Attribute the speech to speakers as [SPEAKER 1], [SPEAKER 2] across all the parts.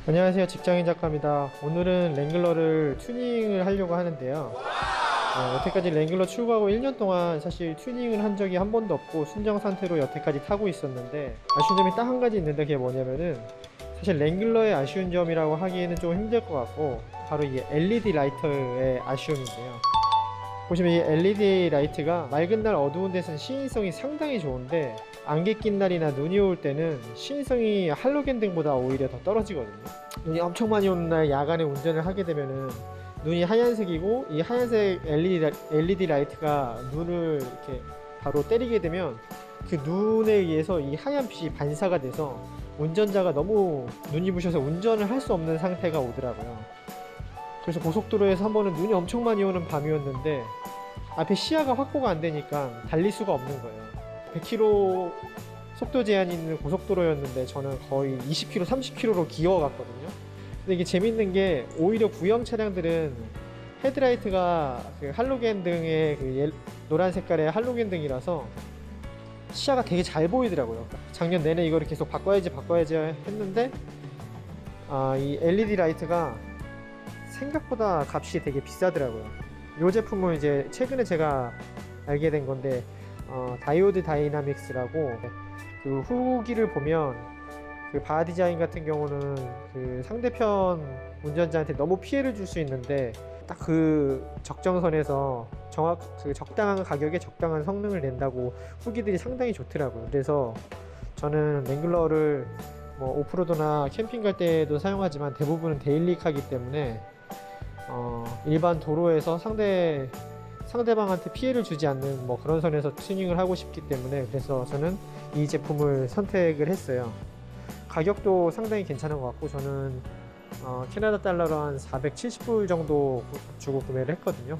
[SPEAKER 1] 안녕하세요, 직장인 작가입니다. 오늘은 랭글러를 튜닝을 하려고 하는데요. 여태까지 랭글러 출고하고 1년 동안 사실 튜닝을 한 적이 한 번도 없고 순정 상태로 여태까지 타고 있었는데, 아쉬운 점이 딱 한 가지 있는데 그게 뭐냐면은, 사실 랭글러의 아쉬운 점이라고 하기에는 좀 힘들 것 같고, 바로 이 LED 라이터의 아쉬움인데요. 보시면 이 LED 라이트가 맑은 날 어두운 데서는 시인성이 상당히 좋은데, 안개 낀 날이나 눈이 올 때는 시인성이 할로겐 등보다 오히려 더 떨어지거든요. 눈이 엄청 많이 오는 날 야간에 운전을 하게 되면은 눈이 하얀색이고, 이 하얀색 LED 라이트가 눈을 이렇게 바로 때리게 되면 그 눈에 의해서 이 하얀 빛이 반사가 돼서 운전자가 너무 눈이 부셔서 운전을 할 수 없는 상태가 오더라고요. 그래서 고속도로에서 한 번은 눈이 엄청 많이 오는 밤이었는데 앞에 시야가 확보가 안 되니까 달릴 수가 없는 거예요. 100km 속도 제한이 있는 고속도로였는데 저는 거의 20km, 30km로 기어갔거든요. 근데 이게 재밌는 게, 오히려 구형 차량들은 헤드라이트가 그 할로겐 등의 그 노란 색깔의 할로겐 등이라서 시야가 되게 잘 보이더라고요. 작년 내내 이거를 계속 바꿔야지 했는데, 이 LED 라이트가 생각보다 값이 되게 비싸더라고요. 이 제품은 이제 최근에 제가 알게 된 건데, 다이오드 다이나믹스라고, 그 후기를 보면 그 바 디자인 같은 경우는 그 상대편 운전자한테 너무 피해를 줄 수 있는데, 딱 그 적정선에서 그 적당한 가격에 적당한 성능을 낸다고 후기들이 상당히 좋더라고요. 그래서 저는 랭글러를 뭐 오프로드나 캠핑 갈 때도 사용하지만 대부분은 데일리카기 때문에 일반 도로에서 상대방한테 피해를 주지 않는 뭐 그런 선에서 튜닝을 하고 싶기 때문에, 그래서 저는 이 제품을 선택을 했어요. 가격도 상당히 괜찮은 것 같고, 저는 캐나다 달러로 한 470불 정도 주고 구매를 했거든요.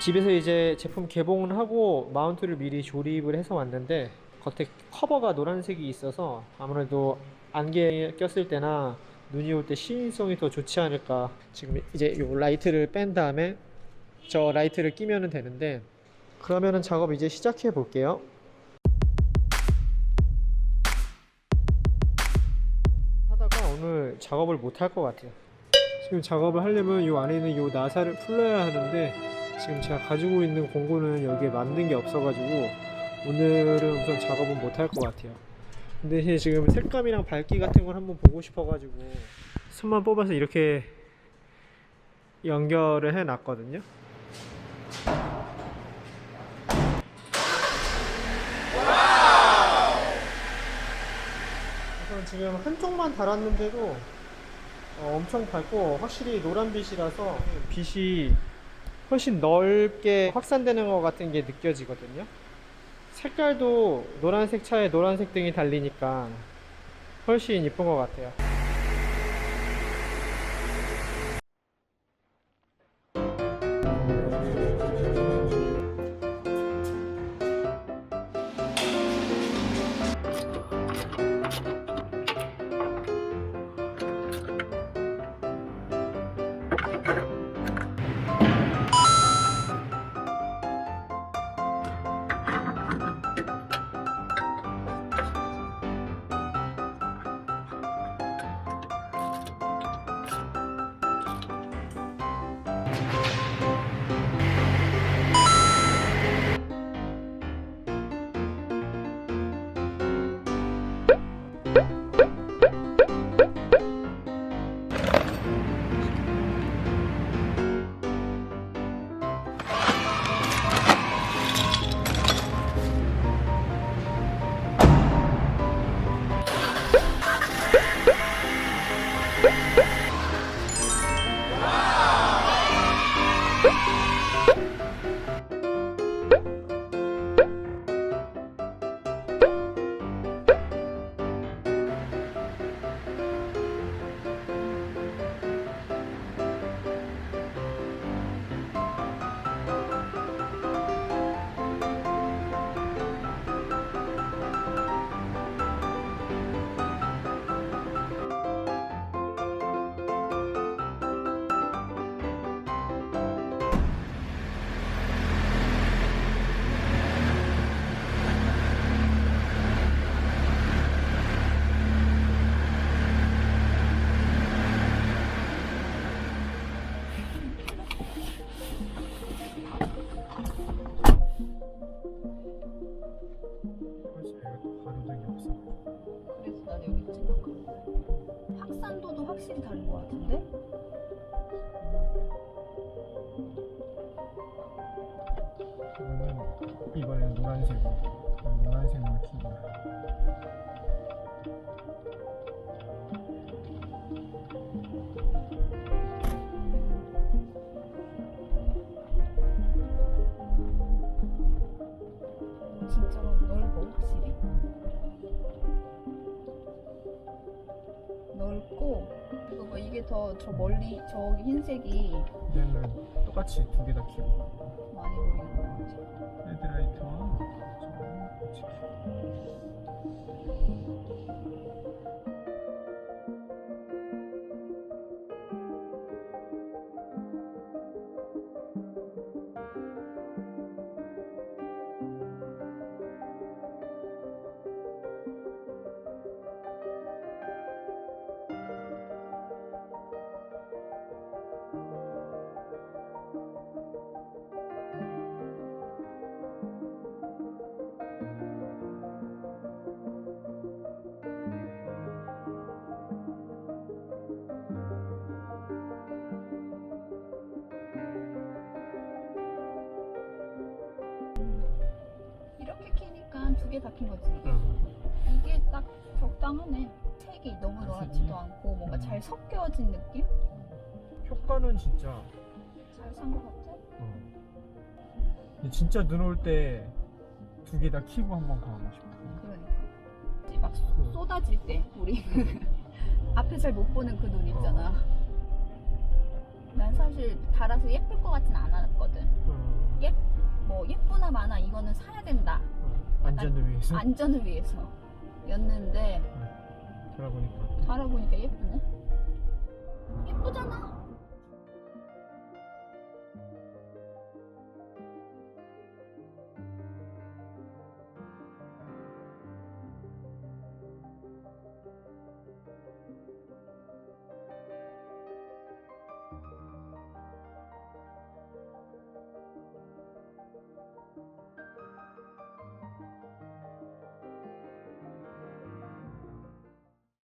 [SPEAKER 1] 집에서 이제 제품 개봉을 하고 마운트를 미리 조립을 해서 왔는데, 겉에 커버가 노란색이 있어서 아무래도 안개 꼈을 때나 눈이 올 때 시인성이 더 좋지 않을까. 지금 이제 요 라이트를 뺀 다음에 저 라이트를 끼면 되는데, 그러면은 작업 이제 시작해 볼게요. 하다가 오늘 작업을 못 할 것 같아요. 지금 작업을 하려면 요 안에 있는 요 나사를 풀러야 하는데, 지금 제가 가지고 있는 공구는 여기에 맞는 게 없어가지고 오늘은 우선 작업은 못 할 것 같아요. 근데 지금 색감이랑 밝기 같은 걸 한번 보고 싶어가지고 손만 뽑아서 이렇게 연결을 해 놨거든요. 우선 지금 한쪽만 달았는데도 엄청 밝고, 확실히 노란 빛이라서 빛이 훨씬 넓게 확산되는 것 같은 게 느껴지거든요. 색깔도 노란색 차에 노란색 등이 달리니까 훨씬 이쁜 것 같아요. 이번엔 노란색으로. 노란색만 키고.
[SPEAKER 2] 진짜 넓어 확실히. 넓고 그리고 뭐 이게 더 저 멀리 저기 흰색이
[SPEAKER 1] 얘는 똑같이 두 개 다 키고.
[SPEAKER 2] 많이 보이는 것 같아.
[SPEAKER 1] 헤드라이트와 저거 같이 키고.
[SPEAKER 2] 이렇게 키니까 두 개 다 킨 거지.
[SPEAKER 1] 응.
[SPEAKER 2] 이게 딱 적당하네. 색이 너무 노랗지도 않고 뭔가 잘 섞여진 느낌?
[SPEAKER 1] 효과는 진짜.
[SPEAKER 2] 잘 산 것 같아?
[SPEAKER 1] 진짜 눈 올 때 두 개 다 키고 한번 가고 싶어.
[SPEAKER 2] 그러니까 이제 막 쏟아질 때 우리 앞에 잘 못 보는 그 눈 있잖아. 난 사실 달아서 예쁠 것 같진 않았거든. 뭐 예쁘나 마나 이거는 사야 된다.
[SPEAKER 1] 안전을 위해서.
[SPEAKER 2] 안전을 위해서 였는데
[SPEAKER 1] 돌아보니까
[SPEAKER 2] 달아보니까 예쁘네. 예쁘잖아.